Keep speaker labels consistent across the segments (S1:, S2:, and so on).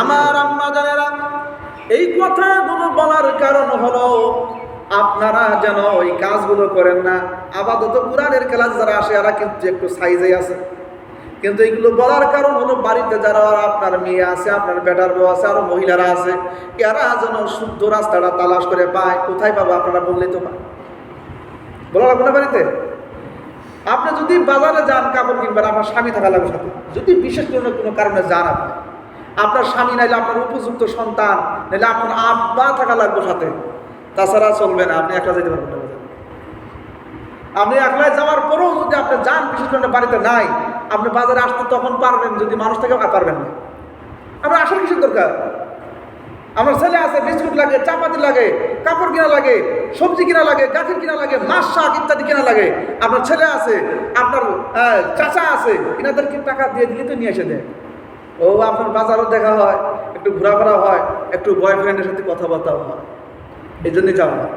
S1: আমার আম্মা জানেরা, এই কথাগুলো বলার কারণ হলো আপনারা যেন ওই কাজগুলো করেন না। আপাতত কোরআনের ক্লাস যারা আসে এরা কিন্তু একটু সাইজে আছে, কিন্তু এগুলো বলার কারণ হলো বাড়িতে যারা আপনার মেয়ে আছে, আপনার বেটার বউ আছে, আরো মহিলারা আছে, এরা যেন শুদ্ধ রাস্তাটা তালাশ করে পায়। কোথায় পাবো আপনারা বললেই তো পায়, বলা লাগবে না। বাড়িতে আপনি যদি বাজারে যান কাপড় কিনবেন, আপনার স্বামী থাকা লাগবে সাথে। যদি বিশেষ কোনো কারণে যান, আপনার স্বামী নাইলে আপনার উপযুক্ত সন্তান নাইলে আপনার আব্বা থাকা লাগবে সাথে, তাছাড়া চলবে না। আপনি একলা যেতে পারবেন না। আপনি একলাই যাওয়ার পরেও যদি আপনি যান, বিশেষ করে বাড়িতে নাই, আপনি বাজারে আসতে তখন পারবেন, যদি মানুষ থেকে পারবেন না। আপনার আসার কিসের দরকার? আমার ছেলে আছে, বিস্কুট লাগে, চাপাতি লাগে, কাপড় কিনা লাগে, সবজি কিনা লাগে, গাছের কিনা লাগে, মাছ শাক ইত্যাদি কিনা লাগে। আপনার ছেলে আছে, আপনার চাচা আছে, এনাদেরকে টাকা দিয়ে দিলে তো নিয়ে এসে দেয়। ও আপনার বাজারও দেখা হয়, একটু ঘোরাফেরা হয়, একটু বয়ফ্রেন্ডের সাথে কথাবার্তাও হয়, এই জন্যই যাওয়া হয়,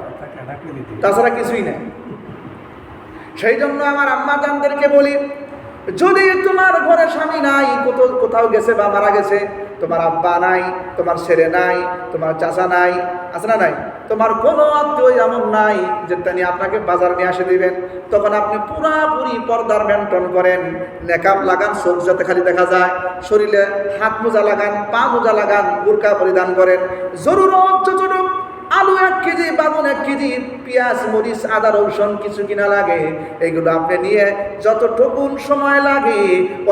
S1: তাছাড়া কিছুই নেই। সেই জন্য আমার আম্মা জানদেরকে বলি, যদি তোমার ঘরে স্বামী নাই, কোথাও গেছে বা মারা গেছে, তোমার আব্বা নাই, তোমার ছেলে নাই, তোমার চাচা নাই, আছে না নাই, তোমার কোনো আত্মীয় এমন নাই যে তিনি আপনাকে বাজার নিয়ে আসে দিবেন, তখন আপনি পুরাপুরি পর্দার মেনটেন করেন, নেকাব লাগান, চোখ যাতে খালি দেখা যায়, শরীরে হাত মোজা লাগান, পা মোজা লাগান, বোরকা পরিধান করেন। জরুরত যতটুকু আলু 1 কেজি, বাগুন 1 কেজি, পেঁয়াজ, মরিচ, আদা, রসুন কিছু কিনা লাগে, এগুলো আপনি নিয়ে যতটুকু সময় লাগে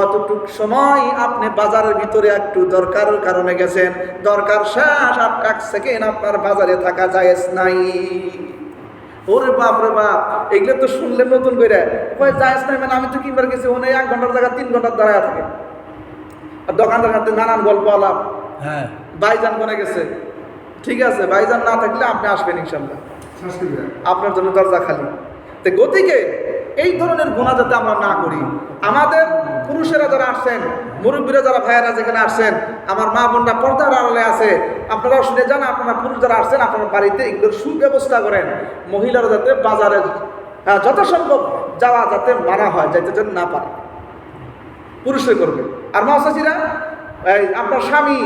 S1: অতটুক সময় আপনি বাজারের ভিতরে একটু দরকারের কারণে গেছেন, দরকার শেষ, 1 সেকেন্ড আপনার বাজারে থাকা জায়েজ নাই। ওরে বাপ রে বাপ, এগুলো তো শুনলে নতুন করে জায়েজ নাই মানে আমি তো কিনবার গেছি, ওনে 1 ঘন্টার জায়গা 3 ঘন্টার দাঁড়ায় থাকে। আর দোকানদার হাতে নানান গল্প আলাপ, হ্যাঁ ভাইজান কোনে গেছে, ঠিক আছে ভাইজান না থাকলে আপনি আসবেন ইনশাল্লাহ, আপনার জন্য দরজা খালি। তো গতিকে এই ধরনের গুনাহ যাতে আমরা না করি। আমাদের পুরুষেরা যারা আসছেন, মুরব্বীরা যারা ভাইয়েরা যেখানে আসছেন, আমার মা বোনরা পর্দার আড়ালে আছে, আপনারাও শুনে যান, আপনারা পুরুষ যারা আসছেন আপনার বাড়িতে এগুলোর সুব্যবস্থা করেন। মহিলারা যাতে বাজারে যথাসম্ভব যাওয়া যাতে মানা হয়, যাইতে যেন না পারে, পুরুষরা করবে। আর মাসাজিরা, আপনার স্বামী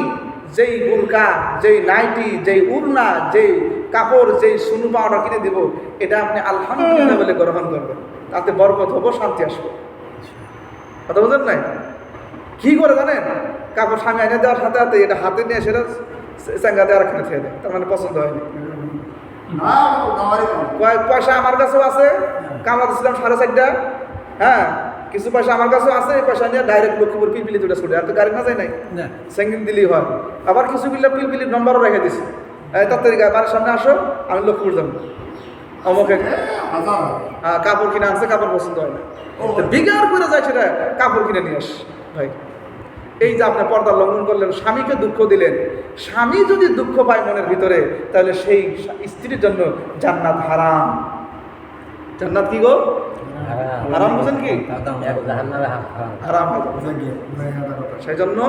S1: যেই বোরকা, যেই নাইটি, যেই উড়না, যেই কাপড়, যেই সুনু পাউডার কিনে দিব, এটা আপনি আলহামদুলিল্লাহ বলে গ্রহণ করবেন, তাতে বরকত হবো, শান্তি আসবে। কথা বুঝেন নাই? কি করে জানেন? কাপড় স্বামী এনে দেওয়ার সাথে সাথে এটা হাতে নিয়ে সেটা চেঙ্গা দেওয়ার এখানে খেয়ে দেয়, তার মানে পছন্দ হয়নি। পয়সা আমার কাছেও আছে, কামাতেছিলাম 4.5টা, হ্যাঁ কিছু পয়সা আমার কাছেও আছে, এই পয়সা নিয়ে ডাইরেক্ট লক্ষ্মীপুর পিলপিলি দুটো ছুটে, আর তো গাড়ি না যায় নাই, সেঙ্গিন দিলেই হয়। আবার কিছু বিল্লা পিলপিলির নম্বরও রেখে দিছি, তাড়াতাড়ি বাড়ির সামনে আসো, আমি লক্ষ্মীপুর যাবো, অমুকে কাপড় কিনে আনছে, কাপড় পছন্দ হয় না, বিগার করে যায় সেটা কাপড় কিনে নিয়ে আস। ভাই এই যে আপনি পর্দা লঙ্ঘন করলেন, স্বামীকে দুঃখ দিলেন, স্বামী যদি দুঃখ পায় মনের ভিতরে, তাহলে সেই স্ত্রীর জন্য জান্নাত হারাম। জান্নাত কি গো? হারাম। বুঝেন কি? হারাম। সেই জন্য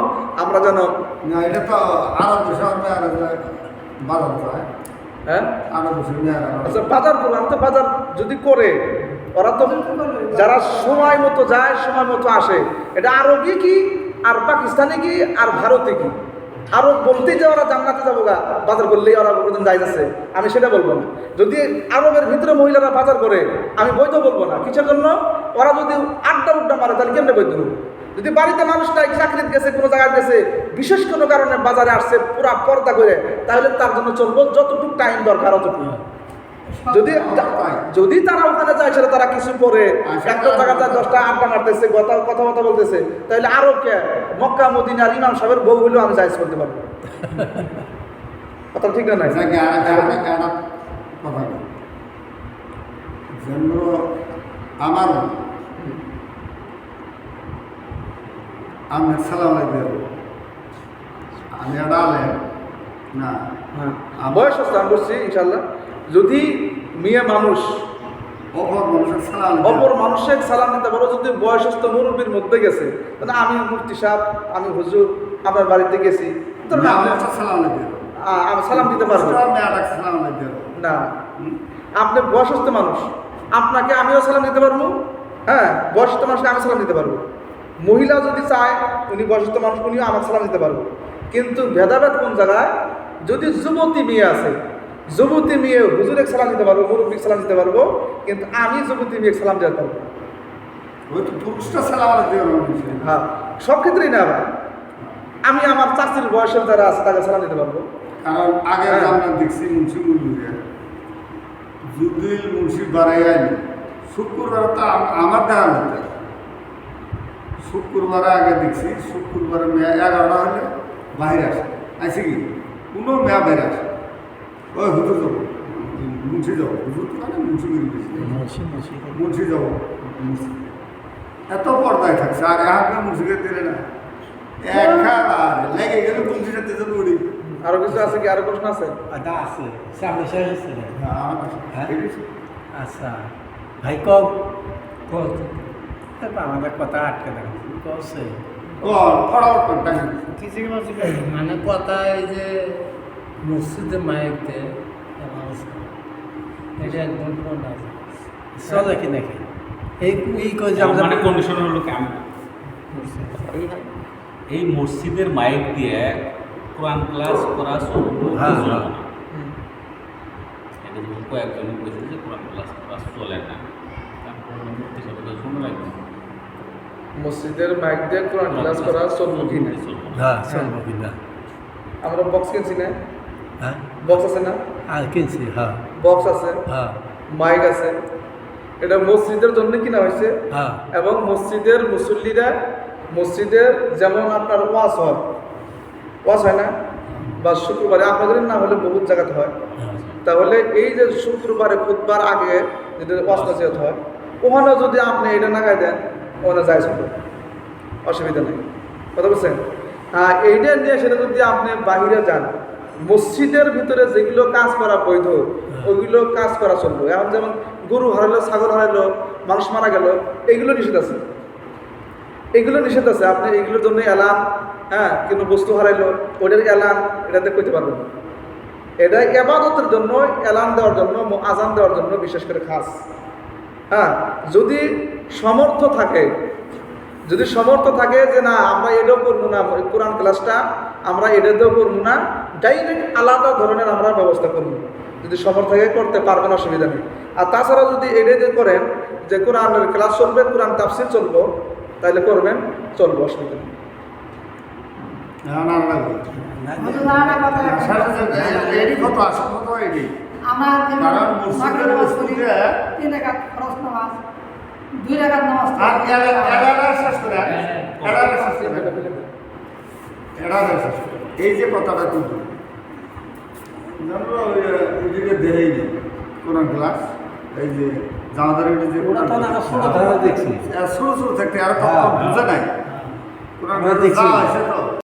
S1: আমরা যেন আচ্ছা বাজার করলাম, তো বাজার যদি করে ওরা তো যারা সময় মতো যায়, সময় মতো আসে, এটা আরবি কি আর পাকিস্তানি কি আর ভারতে কি? আরব বলতেই যে ওরা জান্নাতে যাবো গা, বাজার করলেই ওরা বলতেন যাই যাচ্ছে, আমি সেটা বলবো না। যদি আরবের ভিতরে মহিলারা বাজার করে, আমি বৈধ বলবো না। কিসের জন্য? ওরা যদি আড্ডা মারে, তাহলে কেমনে বৈধ হবে? যদি বাড়িতে মানুষ নাই, চাকরিতে গেছে, কোনো জায়গায় গেছে, বিশেষ কোনো কারণে বাজারে আসছে পুরা পর্দা করে, তাহলে তার জন্য চলবো যতটুকু টাইম দরকার অতটুকু। যদি তারা ওখানে যায়, সেটা তারা কিছু পরে একটা জায়গাতে 10টা আড্ডা মারতেছে, কথা বলতেছে, তাহলে আরো কে মক্কা মদিনার ইমাম সাহেবের বউ হইলেও আমি জায়েজ করতে পারবো। কথা ঠিক না? নাই
S2: আমার আমি সালাম আমি আড়ালে না
S1: বয়স স্থান করছি ইনশাল্লাহ। যদি মেয়ে মানুষ অপর মানুষের সালাম দিতে পারো, যদি বয়সস্থ মুরব্বীর মধ্যে গেছে, মানে আমি মুফতি সাহেব, আমি হুজুর আপনার বাড়িতে গেছি, আমি সালাম দিতে পারবো না। আপনি বয়সস্থ মানুষ, আপনাকে আমিও সালাম দিতে পারবো, হ্যাঁ বয়সস্থ মানুষকে আমি সালাম দিতে পারবো। মহিলা যদি চায়, উনি বয়সস্থ মানুষ, উনিও আমার সালাম দিতে পারবো। কিন্তু ভেদাভেদ কোন জায়গায়? যদি যুবতী মেয়ে আছে, যুবতী মেয়ে হুজুরে সালাম দিতে পারবো, মুরব্বী সালাম দিতে পারবো, কিন্তু আমি যুবতী মেয়ে সালাম দিতে পারবো না।
S2: ওই তো পুরুষটা সালাম আলাইকুম দিবে।
S1: হ্যাঁ, সব ক্ষেত্রেই না। আবার আমি আমার চাচির বয়সের যারা আছে তাকে সালাম দিতে পারবো।
S2: কারণ আগে
S1: হ্যাঁ।
S2: আমরা দেখছি মুন্সি মুরগুলিয়া যদি মুন্সি বাড়াই আইনি শুক্রবার তো আমার দেখা হতে শুক্রবারে আগে দেখছি শুক্রবারে মেয়া 11টা হলে বাইরে আসে আছে কি কোনো মেয়া বাইরে আসে ওই হুজুর যাবো মুন্সি যাবো হুজুর তো মানে মুন্সি মুন্সি যাবো মুন্সি এত পর্দায় থাকছে আর এখন মুন্সিকে দিলে না একেবারে লেগে গেলে মুন্সির সাথে যাবো উড়ি।
S1: আরো কিছু আছে কি? আরো প্রশ্ন আছে?
S3: আদা আছে সামনে শেষ হচ্ছে না।
S2: হ্যাঁ
S3: আচ্ছা ভাই কম আমাদের কথা আটকে থাকে কছে মানে কথা এই যে মসজিদে মাইকতে এটা একদম ফোন আছে চলে কি নাকি এই কই যে
S4: মানে কন্ডিশন হলো কি এই মসজিদের মাইক দিয়ে কোরআন ক্লাস করা এটা যখন কয়েকজনে বলেছে যে কোরআন ক্লাস করা চলে না,
S1: মসজিদের মাইক দিয়ে কোরআন ক্লাস করা চলবো কি না?
S3: হ্যাঁ চলবো কিনা
S1: আমরা বক্স কিনছি না?
S3: হ্যাঁ
S1: বক্স আছে না?
S3: আর কিনছি হ্যাঁ
S1: বক্স আছে,
S3: হ্যাঁ
S1: মাইক আছে। এটা মসজিদের জন্য কিনা হয়েছে
S3: হ্যাঁ
S1: এবং মসজিদের মুসল্লিরা মসজিদের যেমন আপনার ওয়াজ হয়, ওয়াজ হয় না? বা শুক্রবারে আপনাদের না হলে বহুত জায়গাতে হয়। তাহলে এই যে শুক্রবারে খুতবার আগে যদি ওয়াজ নসিহত হয়, ওখানে যদি আপনি এটা নাগায় দেন ওখানে যায় শুধু অসুবিধা নেই। কথা বলছেন? এইটা নিয়ে সেটা যদি আপনি বাহিরে যান, মসজিদের ভিতরে যেগুলো কাজ করা বৈধ ওইগুলো কাজ করা চলবে। এখন যেমন গরু হারালো, ছাগল হারালো, মানুষ মারা গেল, এগুলো নিষেধ আছে, এগুলো নিষেধ আছে। আপনি এগুলোর জন্য এলান, হ্যাঁ, কিন্তু বস্তু হারাইলো ওটার এলান এটাতে করতে পারবেন না। এটা ইবাদতের জন্য, এলান দেওয়ার জন্য, আজান দেওয়ার জন্য বিশেষ করে খাস। হ্যাঁ, যদি সমর্থ থাকে, যদি সমর্থ থাকে যে না আমরা এটাও করবো না, কোরআন ক্লাসটা আমরা এটাতেও করবো না, ডাইরেক্ট আলাদা ধরনের আমরা ব্যবস্থা করবো, যদি সমর্থ থাকে করতে পারবেন, অসুবিধা নেই। আর তাছাড়া যদি এটাতে করেন যে কোরআনের ক্লাস চলবে, কোরআন তাফসির চলবো, তাহলে করবেন, চলবো, অসুবিধা নেই।
S2: এডি কত আসল কত এডি
S5: আমার
S2: কারণ মসজিদের মসজিদে
S5: 3 রাকাত ফরজ নামাজ, 2 রাকাত নামাজ
S2: আর এডারা শেষ করে এডারা শেষ করে এডারা শেষ করে এই যে কথাটা তুলতো জানো ওইদিকে দেহেই নেই কোরআন ক্লাস এই যে জামাদার যে
S3: ওরা তো না শুরু দেখছি
S2: শুরু শুরু থাকতে আর তো বুঝে নাই কোরআন
S3: দেখছি।
S2: আছে তো